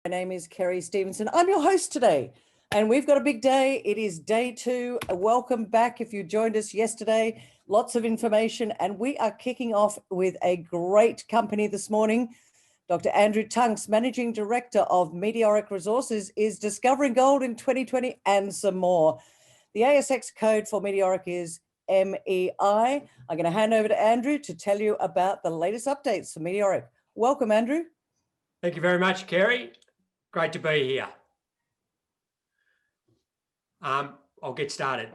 name is Kerry Stevenson. I'm your host today, and we've got a big day. It is day 2. Welcome back if you joined us yesterday. Lots of information, and we are kicking off with a great company this morning. Dr. Andrew Tunks, Managing Director of Meteoric Resources, is discovering gold in 2020 and some more. The ASX code for Meteoric is MEI. I'm going to hand over to Andrew to tell you about the latest updates for Meteoric. Welcome, Andrew. Thank you very much, Kerry. Great to be here. I'll get started.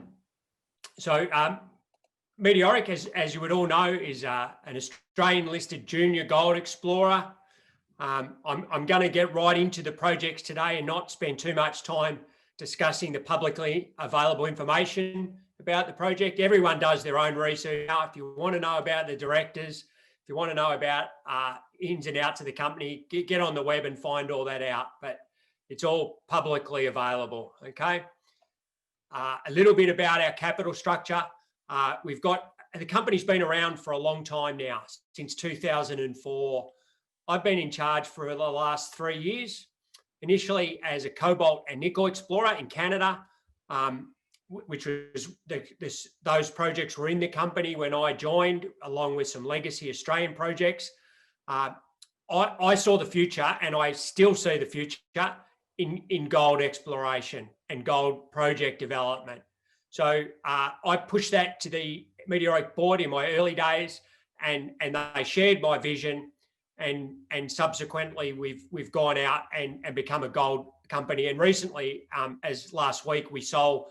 So Meteoric, as you would all know, is an Australian-listed junior gold explorer. I'm going to get right into the projects today and not spend too much time discussing the publicly available information about the project. Everyone does their own research. Now, if you want to know about the directors, if you want to know about ins and outs of the company, get on the web and find all that out. But it's all publicly available, okay? A little bit about our capital structure. The company's been around for a long time now, since 2004. I've been in charge for the last 3 years, initially as a cobalt and nickel explorer in Canada, which was those projects were in the company when I joined, along with some legacy Australian projects. I saw the future, and I still see the future in gold exploration and gold project development. So I pushed that to the Meteoric board in my early days, and they shared my vision, and subsequently we've gone out and become a gold company. And recently, as last week, we sold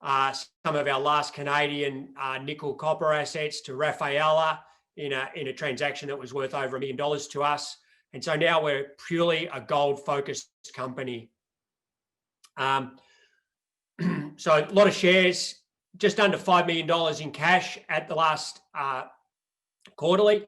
some of our last Canadian nickel copper assets to Rafaela in a transaction that was worth over $1 million to us. And so now we're purely a gold focused company. So a lot of shares, just under $5 million in cash at the last quarterly.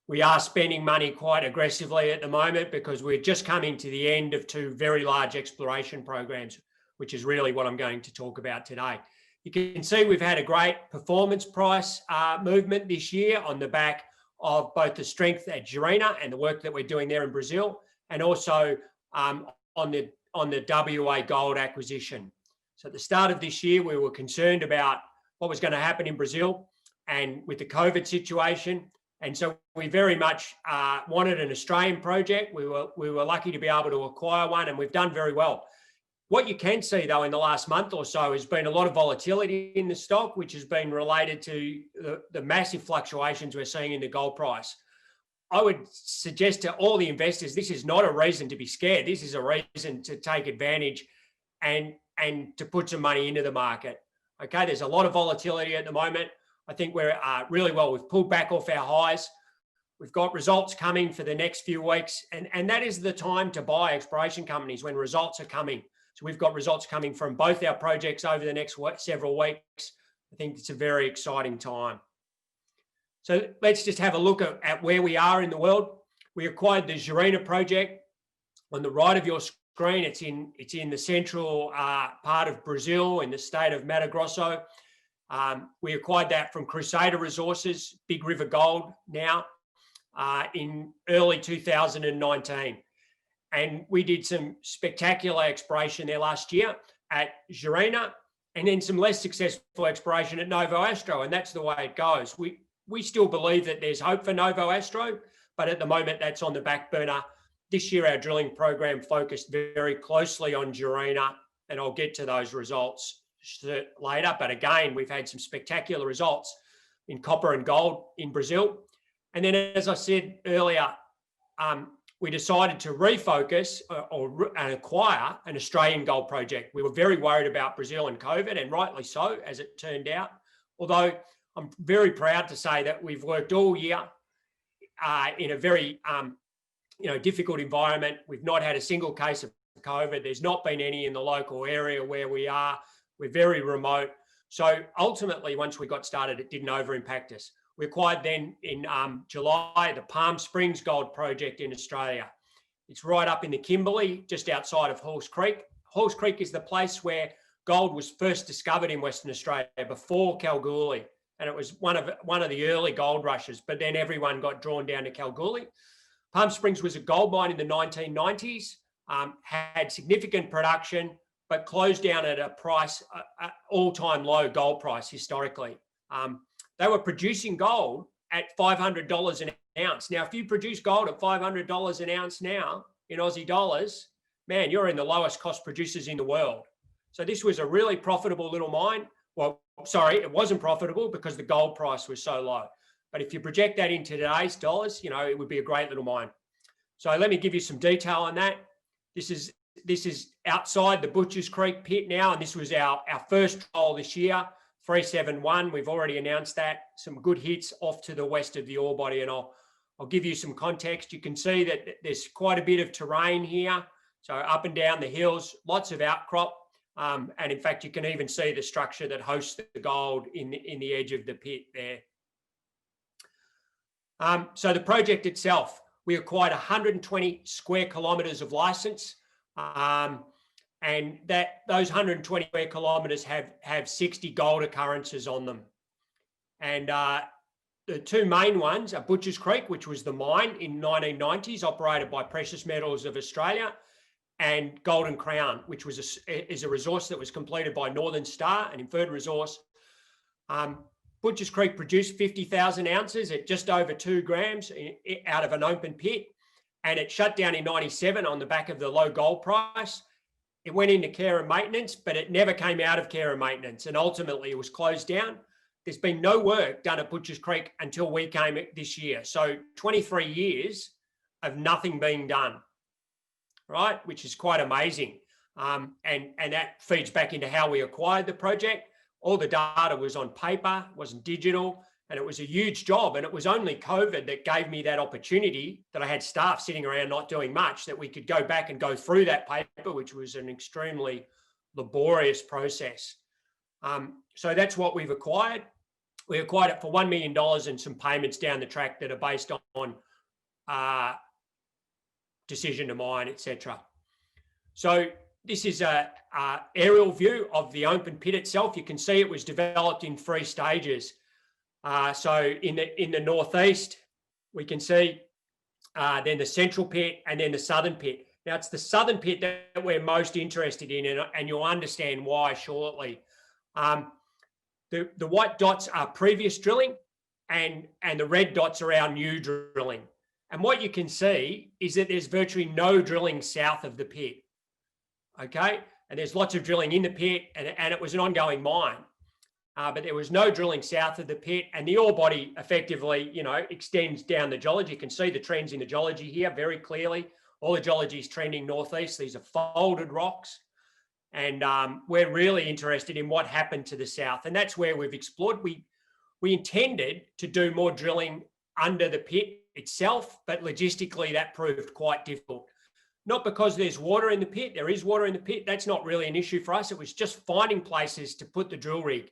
We are spending money quite aggressively at the moment because we're just coming to the end of 2 very large exploration programs, which is really what I'm going to talk about today. You can see we've had a great performance price movement this year on the back of both the strength at Juruena and the work that we're doing there in Brazil, and also on the WA gold acquisition. So at the start of this year, we were concerned about what was going to happen in Brazil and with the COVID situation. And so we very much wanted an Australian project. We were lucky to be able to acquire one, and we've done very well. What you can see, though, in the last month or so has been a lot of volatility in the stock, which has been related to the massive fluctuations we're seeing in the gold price. I would suggest to all the investors, this is not a reason to be scared. This is a reason to take advantage and to put some money into the market. Okay, there's a lot of volatility at the moment. I think we're really well. We've pulled back off our highs. We've got results coming for the next few weeks. And that is the time to buy exploration companies, when results are coming. So we've got results coming from both our projects over the next several weeks. I think it's a very exciting time. So let's just have a look at where we are in the world. We acquired the Juruena Project on the right of your screen. It's in the central part of Brazil, in the state of Mato Grosso. We acquired that from Crusader Resources, Big River Gold now, in early 2019. And we did some spectacular exploration there last year at Juruena, and then some less successful exploration at Novo Astro, and that's the way it goes. We still believe that there's hope for Novo Astro, but at the moment that's on the back burner. This year our drilling program focused very closely on Juruena, and I'll get to those results later. But again, we've had some spectacular results in copper and gold in Brazil. And then, as I said earlier, we decided to refocus and acquire an Australian gold project. We were very worried about Brazil and COVID, and rightly so, as it turned out. Although I'm very proud to say that we've worked all year in a very difficult environment. We've not had a single case of COVID. There's not been any in the local area where we are. We're very remote. So ultimately, once we got started, it didn't over-impact us. We acquired then in July the Palm Springs Gold Project in Australia. It's right up in the Kimberley, just outside of Halls Creek. Halls Creek is the place where gold was first discovered in Western Australia before Kalgoorlie. And it was one of the early gold rushes, but then everyone got drawn down to Kalgoorlie. Palm Springs was a gold mine in the 1990s. had significant production, but closed down at a price, all-time low gold price historically. They were producing gold at $500 an ounce. Now, if you produce gold at $500 an ounce now in Aussie dollars, man, you're in the lowest cost producers in the world. So this was a really profitable little mine. Well, sorry, it wasn't profitable because the gold price was so low. But if you project that into today's dollars, you know, it would be a great little mine. So let me give you some detail on that. This is outside the Butchers Creek pit now, and this was our first hole this year, 371. We've already announced that. Some good hits off to the west of the ore body, and I'll give you some context. You can see that there's quite a bit of terrain here. So up and down the hills, lots of outcrop. And in fact, you can even see the structure that hosts the gold in the edge of the pit there. So the project itself, we acquired 120 square kilometres of license, and those 120 square kilometres have 60 gold occurrences on them. And the two main ones are Butchers Creek, which was the mine in 1990s, operated by Precious Metals of Australia, and Golden Crown, which was is a resource that was completed by Northern Star, an inferred resource. Butchers Creek produced 50,000 ounces at just over 2 grams out of an open pit, and it shut down in 97 on the back of the low gold price. It went into care and maintenance, but it never came out of care and maintenance, and ultimately it was closed down. There's been no work done at Butchers Creek until we came this year. So 23 years of nothing being done, right? Which is quite amazing. And that feeds back into how we acquired the project. All the data was on paper, wasn't digital, and it was a huge job. And it was only COVID that gave me that opportunity, that I had staff sitting around not doing much, that we could go back and go through that paper, which was an extremely laborious process. So that's what we've acquired. We acquired it for $1 million and some payments down the track that are based on decision to mine, etc. So this is a aerial view of the open pit itself. You can see it was developed in 3 stages. So in the northeast, we can see then the central pit and then the southern pit. Now it's the southern pit that we're most interested in, and you'll understand why shortly. The white dots are previous drilling, and the red dots are our new drilling. And what you can see is that there's virtually no drilling south of the pit. Okay, and there's lots of drilling in the pit, and it was an ongoing mine, but there was no drilling south of the pit, and the ore body effectively, you know, extends down the geology. You can see the trends in the geology here very clearly. All the geology is trending northeast. These are folded rocks, and we're really interested in what happened to the south, and that's where we've explored. We intended to do more drilling under the pit itself, but logistically that proved quite difficult. Not because there's water in the pit. There is water in the pit. That's not really an issue for us. It was just finding places to put the drill rig.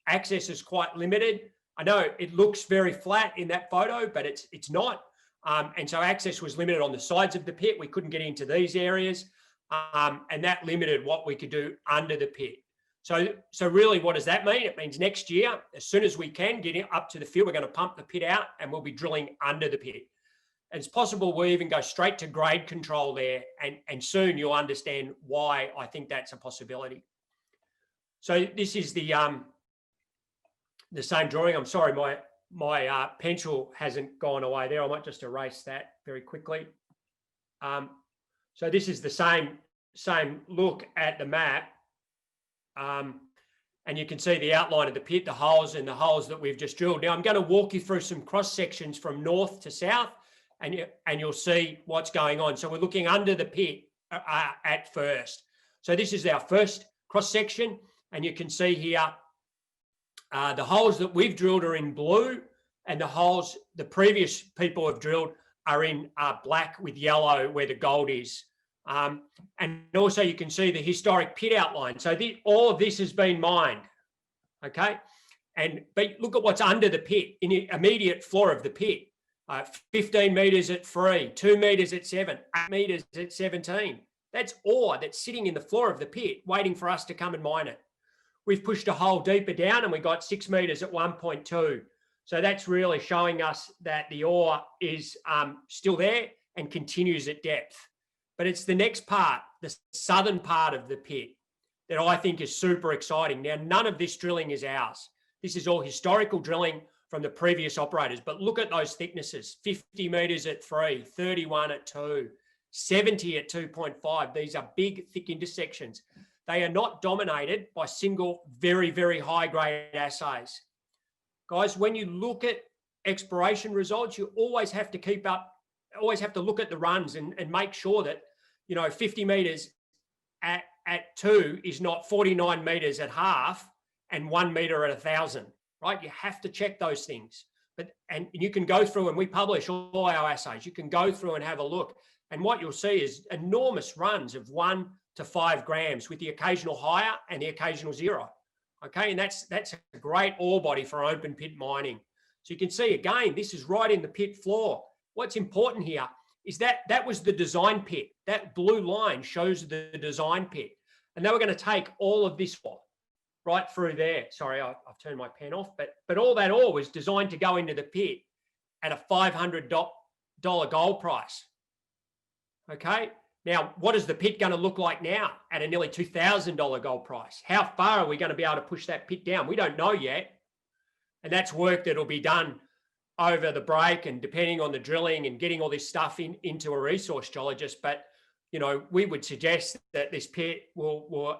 Access is quite limited. I know it looks very flat in that photo, but it's not. And so access was limited on the sides of the pit. We couldn't get into these areas, and that limited what we could do under the pit. So really, what does that mean? It means next year, as soon as we can get up to the field, we're going to pump the pit out, and we'll be drilling under the pit. It's possible we even go straight to grade control there, and soon you'll understand why I think that's a possibility. So this is the same drawing. I'm sorry, my pencil hasn't gone away there. I might just erase that very quickly. So this is the same look at the map, and you can see the outline of the pit, the holes that we've just drilled. Now I'm going to walk you through some cross sections from north to south, and you'll see what's going on. So we're looking under the pit at first. So this is our first cross section, and you can see here the holes that we've drilled are in blue, and the holes the previous people have drilled are in black with yellow where the gold is. And also you can see the historic pit outline. So all of this has been mined, okay? But look at what's under the pit, in the immediate floor of the pit. 15 metres at 3, 2 metres at 7, 8 metres at 17. That's ore that's sitting in the floor of the pit waiting for us to come and mine it. We've pushed a hole deeper down and we got 6 metres at 1.2. So that's really showing us that the ore is still there and continues at depth. but it's the next part, the southern part of the pit, that I think is super exciting. Now, none of this drilling is ours. This is all historical drilling from the previous operators, but look at those thicknesses: 50 meters at 3, 31 at 2, 70 at 2.5. These are big, thick intersections. They are not dominated by single, very, very high grade assays. Guys, when you look at exploration results, you always have to keep up, always have to look at the runs and make sure that, 50 meters at 2 is not 49 meters at half and 1 meter at 1,000, right? You have to check those things. And you can go through, and we publish all our assays. You can go through and have a look. And what you'll see is enormous runs of 1 to 5 grams with the occasional higher and the occasional 0. Okay, and that's a great ore body for open pit mining. So you can see, again, this is right in the pit floor. What's important here is that was the design pit. That blue line shows the design pit. And they were going to take all of this ore right through there. Sorry, I've turned my pen off, but all that ore was designed to go into the pit at a $500 gold price. Okay, now what is the pit going to look like now at a nearly $2,000 gold price? How far are we going to be able to push that pit down? We don't know yet. And that's work that'll be done over the break and depending on the drilling and getting all this stuff into a resource geologist. But, we would suggest that this pit will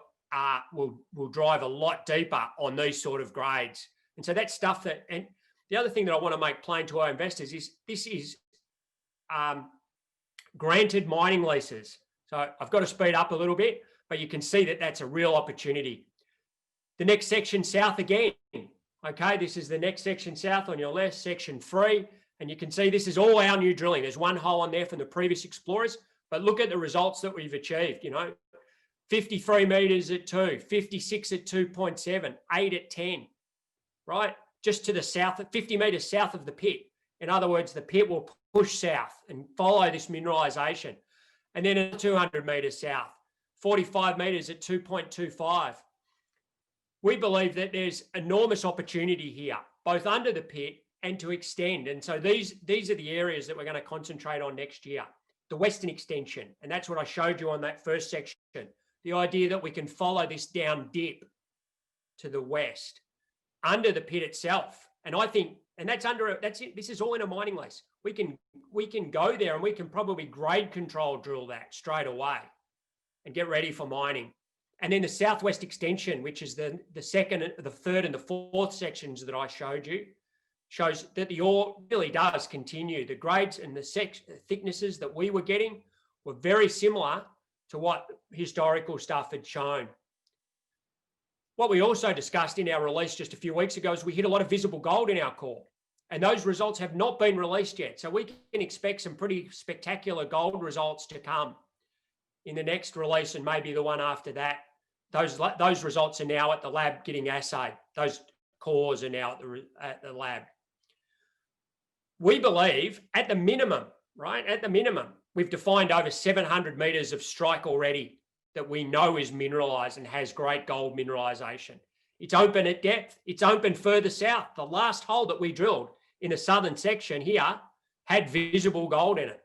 drive a lot deeper on these sort of grades. And so that's stuff that, and the other thing that I want to make plain to our investors is this is granted mining leases. So I've got to speed up a little bit, but you can see that that's a real opportunity. The next section south again. Okay, this is the next section south on your left, section 3. And you can see this is all our new drilling. There's one hole on there from the previous explorers, but look at the results that we've achieved, 53 meters at 2, 56 at 2.7, 8 at 10, right? Just to the south, 50 meters south of the pit. In other words, the pit will push south and follow this mineralization. And then at 200 meters south, 45 meters at 2.25. We believe that there's enormous opportunity here, both under the pit and to extend. And so these are the areas that we're going to concentrate on next year. The western extension, and that's what I showed you on that first section. The idea that we can follow this down dip to the west, under the pit itself. And I think, and that's it. This is all in a mining lease. We can go there and we can probably grade control drill that straight away and get ready for mining. And then the southwest extension, which is the second, the third, and the fourth sections that I showed you, shows that the ore really does continue. The grades and the thicknesses that we were getting were very similar to what historical stuff had shown. What we also discussed in our release just a few weeks ago is we hit a lot of visible gold in our core, and those results have not been released yet. So we can expect some pretty spectacular gold results to come in the next release and maybe the one after that. Those results are now at the lab getting assayed. Those cores are now at the lab. We believe at the minimum, right? At the minimum, we've defined over 700 meters of strike already that we know is mineralized and has great gold mineralization. It's open at depth. It's open further south. The last hole that we drilled in the southern section here had visible gold in it.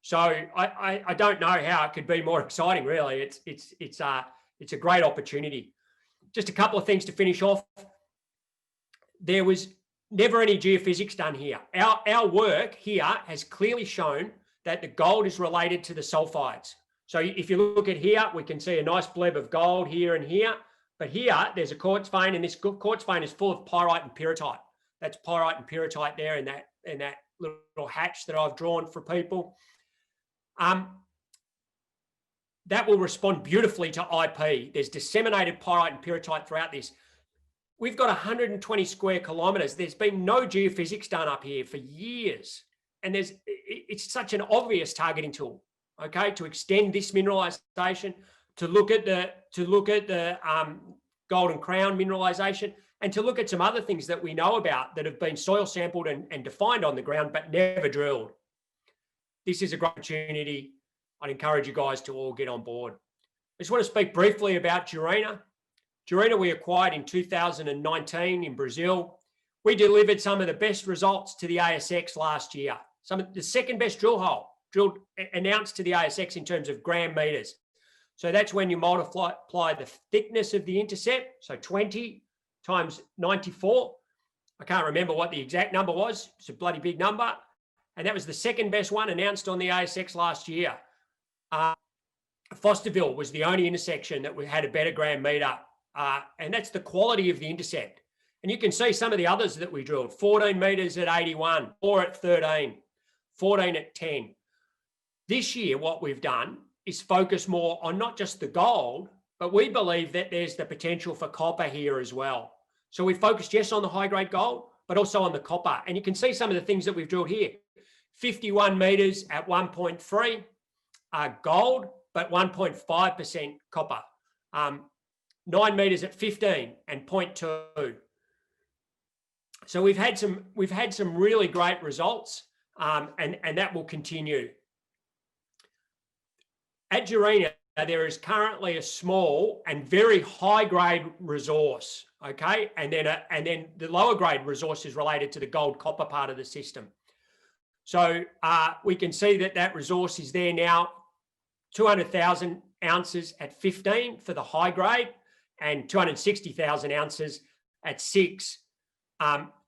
So I don't know how it could be more exciting, really. It's a great opportunity. Just a couple of things to finish off. There was never any geophysics done here. Our work here has clearly shown that the gold is related to the sulfides. So if you look at here, we can see a nice bleb of gold here and here. But here, there's a quartz vein, and this quartz vein is full of pyrite and pyrrhotite. That's pyrite and pyrrhotite there in that little hatch that I've drawn for people. That will respond beautifully to IP. There's disseminated pyrite and pyrrhotite throughout this. We've got 120 square kilometers. There's been no geophysics done up here for years. And it's such an obvious targeting tool, okay, to extend this mineralization, to look at the golden crown mineralization, and to look at some other things that we know about that have been soil sampled and defined on the ground, but never drilled. This is a great opportunity. I'd encourage you guys to all get on board. I just want to speak briefly about Juruena. Juruena we acquired in 2019 in Brazil. We delivered some of the best results to the ASX last year. The second best drill hole announced to the ASX in terms of gram meters. So that's when you multiply the thickness of the intercept. So 20 times 94. I can't remember what the exact number was. It's a bloody big number. And that was the second best one announced on the ASX last year. Fosterville was the only intersection that had a better gram meter. And that's the quality of the intercept. And you can see some of the others that we drilled. 14 meters at 81, 4 at 13, 14 at 10. This year, what we've done is focus more on not just the gold, but we believe that there's the potential for copper here as well. So we focused, yes, on the high-grade gold, but also on the copper. And you can see some of the things that we've drilled here. 51 meters at 1.3 gold, but 1.5% copper. 9 meters at 15 and 0.2. So we've had some really great results, and that will continue. At Juruena, there is currently a small and very high-grade resource, okay? And then the lower grade resource is related to the gold copper part of the system. So we can see that resource is there now, 200,000 ounces at 15 for the high grade, and 260,000 ounces at 6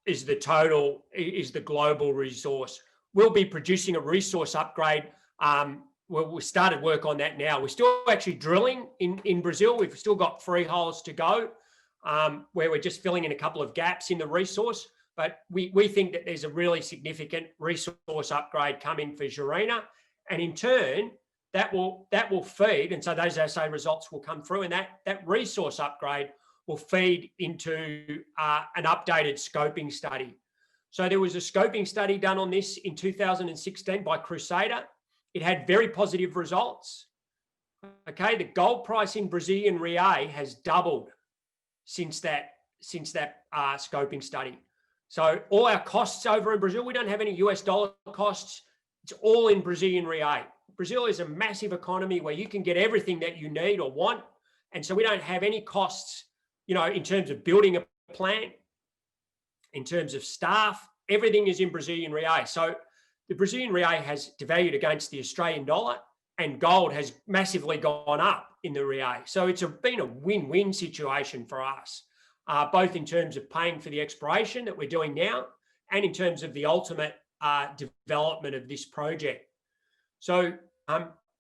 is the global resource. We'll be producing a resource upgrade. We started work on that now. We're still actually drilling in Brazil. We've still got 3 holes to go, where we're just filling in a couple of gaps in the resource. But we think that there's a really significant resource upgrade coming for Juruena, and in turn, that will feed, and so those assay results will come through, and that resource upgrade will feed into an updated scoping study. So there was a scoping study done on this in 2016 by Crusader. It had very positive results. Okay, the gold price in Brazilian real has doubled since that scoping study. So all our costs over in Brazil, we don't have any US dollar costs. It's all in Brazilian real. Brazil is a massive economy where you can get everything that you need or want. And so we don't have any costs, in terms of building a plant, in terms of staff, everything is in Brazilian real. So the Brazilian real has devalued against the Australian dollar, and gold has massively gone up in the real. So it's been a win-win situation for us, both in terms of paying for the exploration that we're doing now and in terms of the ultimate development of this project. So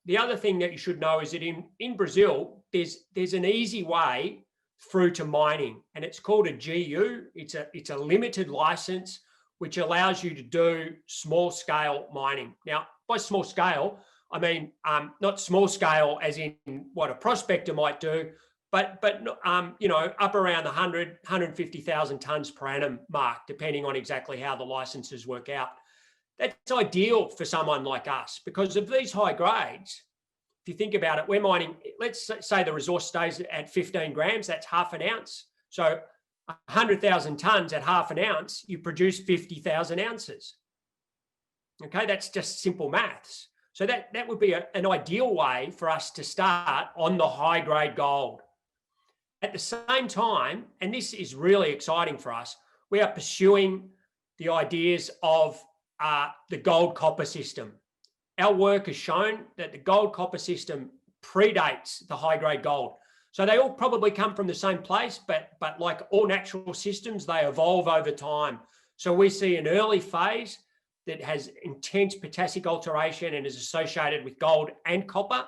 the other thing that you should know is that in Brazil, there's an easy way through to mining, and it's called a GU. It's a limited license which allows you to do small scale mining. Now, by small scale, I mean not small scale as in what a prospector might do, but up around the 150,000 tonnes per annum mark, depending on exactly how the licenses work out. That's ideal for someone like us because of these high grades. If you think about it, we're mining, let's say the resource stays at 15 grams, that's half an ounce. So 100,000 tonnes at half an ounce, you produce 50,000 ounces. Okay, that's just simple maths. So that would be an ideal way for us to start on the high grade gold. At the same time, and this is really exciting for us, we are pursuing the ideas of the gold copper system. Our work has shown that the gold copper system predates the high grade gold. So they all probably come from the same place, but like all natural systems, they evolve over time. So we see an early phase that has intense potassic alteration and is associated with gold and copper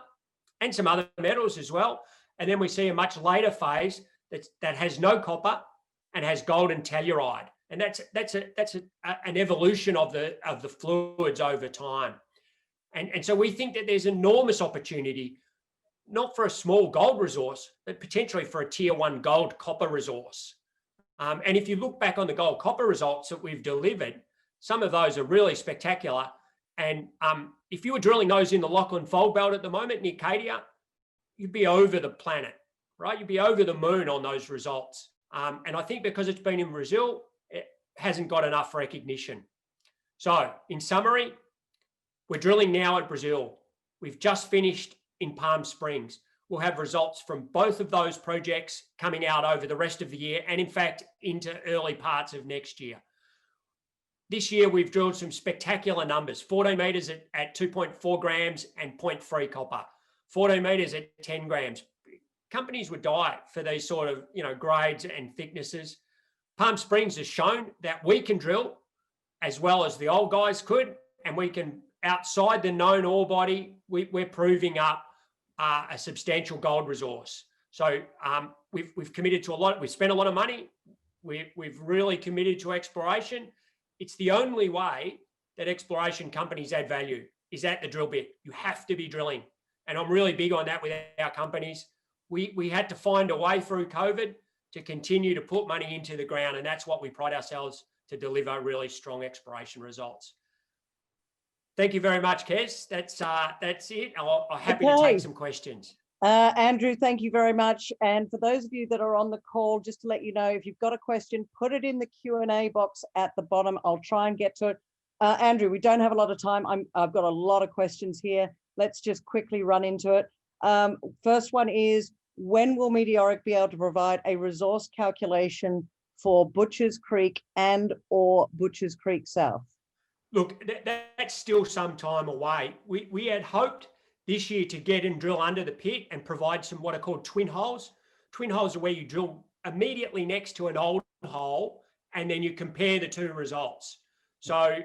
and some other metals as well. And then we see a much later phase that has no copper and has gold and telluride. And that's an evolution of the fluids over time. And so we think that there's enormous opportunity, not for a small gold resource, but potentially for a tier 1 gold copper resource. And if you look back on the gold copper results that we've delivered, some of those are really spectacular. And if you were drilling those in the Lachlan Fold Belt at the moment near Cadia, you'd be over the planet, right? You'd be over the moon on those results. And I think because it's been in Brazil, it hasn't got enough recognition. So in summary, we're drilling now at Brazil. We've just finished in Palm Springs. We'll have results from both of those projects coming out over the rest of the year and in fact into early parts of next year. this year we've drilled some spectacular numbers: 14 meters at 2.4 grams and 0.3 copper, 14 meters at 10 grams. Companies would die for these sort of, grades and thicknesses. Palm Springs has shown that we can drill as well as the old guys could, and we can, outside the known ore body, we're proving up a substantial gold resource. So we've committed to a lot. We've spent a lot of money. We've really committed to exploration. It's the only way that exploration companies add value, is at the drill bit. You have to be drilling. And I'm really big on that with our companies. We had to find a way through COVID to continue to put money into the ground. And that's what we pride ourselves to deliver, really strong exploration results. Thank you very much, Kez. That's it. I'm happy to take some questions. Andrew, thank you very much. And for those of you that are on the call, just to let you know, if you've got a question, put it in the Q&A box at the bottom. I'll try and get to it. Andrew, we don't have a lot of time. I've got a lot of questions here. Let's just quickly run into it. First one is, when will Meteoric be able to provide a resource calculation for Butchers Creek and/or Butchers Creek South? Look, that's still some time away. We had hoped this year to get and drill under the pit and provide some what are called twin holes. Twin holes are where you drill immediately next to an old hole and then you compare the two results. So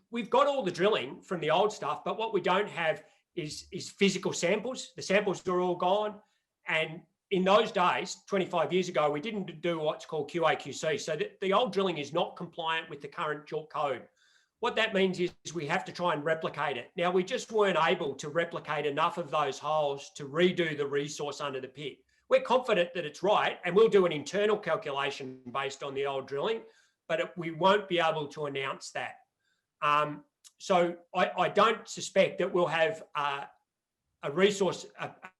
we've got all the drilling from the old stuff, but what we don't have is physical samples. The samples are all gone. And in those days, 25 years ago, we didn't do what's called QA/QC. So the old drilling is not compliant with the current JORC code. What that means is we have to try and replicate it. Now, we just weren't able to replicate enough of those holes to redo the resource under the pit. We're confident that it's right, and we'll do an internal calculation based on the old drilling, but we won't be able to announce that. So I don't suspect that we'll have a resource,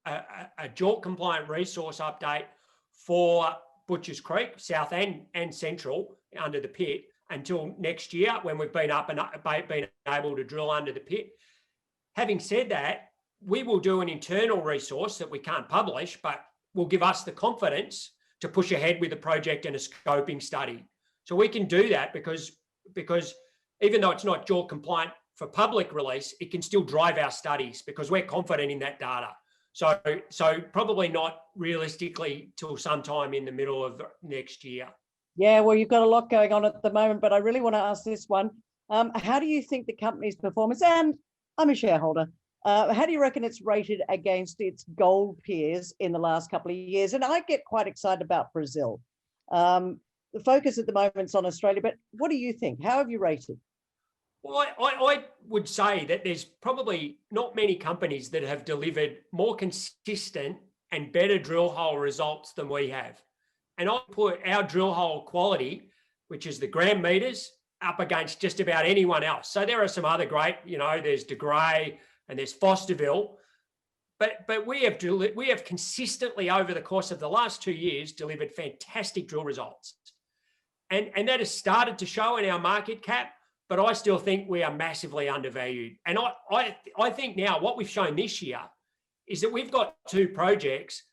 a JORC compliant resource update for Butchers Creek, South and Central under the pit until next year, when we've been up and been able to drill under the pit. Having said that, we will do an internal resource that we can't publish, but will give us the confidence to push ahead with the project and a scoping study. So we can do that because even though it's not JORC compliant for public release, it can still drive our studies because we're confident in that data. So probably not realistically till sometime in the middle of next year. Yeah, well, you've got a lot going on at the moment, but I really want to ask this one. How do you think the company's performance, and I'm a shareholder, how do you reckon it's rated against its gold peers in the last couple of years? And I get quite excited about Brazil. The focus at the moment is on Australia, but what do you think? How have you rated? Well, I would say that there's probably not many companies that have delivered more consistent and better drill hole results than we have. And I put our drill hole quality, which is the gram meters, up against just about anyone else. So there are some other great, there's De Grey and there's Fosterville, but we have consistently over the course of the last 2 years delivered fantastic drill results. And that has started to show in our market cap, but I still think we are massively undervalued. And I think now what we've shown this year is that we've got two projects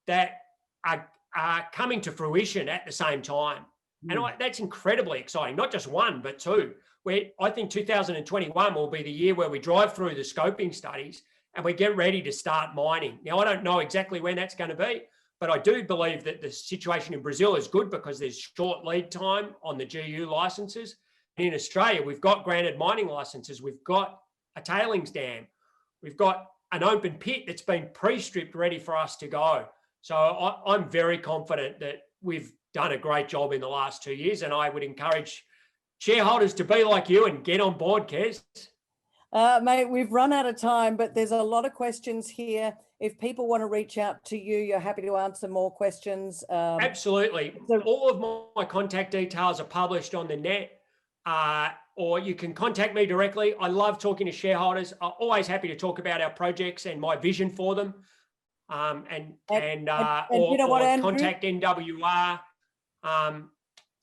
that are coming to fruition at the same time. And that's incredibly exciting, not just one, but two. Where I think 2021 will be the year where we drive through the scoping studies and we get ready to start mining. Now, I don't know exactly when that's going to be, but I do believe that the situation in Brazil is good because there's short lead time on the GU licenses. In Australia, we've got granted mining licenses. We've got a tailings dam. We've got an open pit that's been pre-stripped ready for us to go. So I'm very confident that we've done a great job in the last 2 years, and I would encourage shareholders to be like you and get on board, Kez. Mate, we've run out of time, but there's a lot of questions here. If people want to reach out to you, you're happy to answer more questions. Absolutely. All of my contact details are published on the net, or you can contact me directly. I love talking to shareholders. I'm always happy to talk about our projects and my vision for them. Or contact NWR.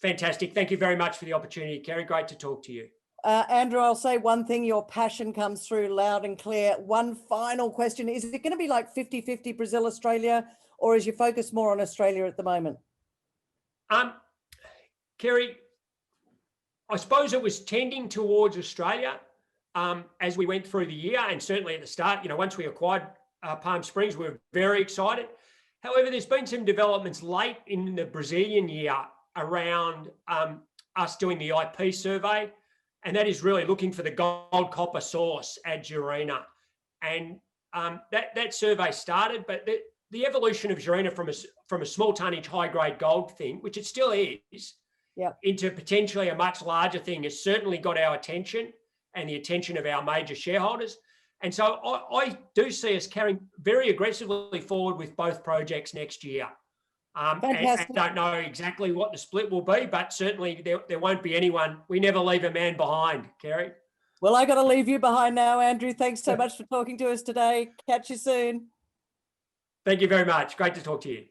Fantastic. Thank you very much for the opportunity, Kerry. Great to talk to you. Andrew, I'll say one thing, your passion comes through loud and clear. One final question, is it going to be like 50-50 Brazil, Australia, or is your focus more on Australia at the moment? Kerry, I suppose it was tending towards Australia as we went through the year, and certainly at the start, once we acquired Palm Springs, we were very excited. However, there's been some developments late in the Brazilian year around us doing the IP survey, and that is really looking for the gold copper source at Juruena. And that survey started, but the evolution of Juruena from a small tonnage, high grade gold thing, which it still is, into potentially a much larger thing, has certainly got our attention and the attention of our major shareholders. And so I do see us carrying very aggressively forward with both projects next year. And don't know exactly what the split will be, but certainly there won't be anyone. We never leave a man behind, Kerry. Well, I got to leave you behind now, Andrew. Thanks so much for talking to us today. Catch you soon. Thank you very much. Great to talk to you.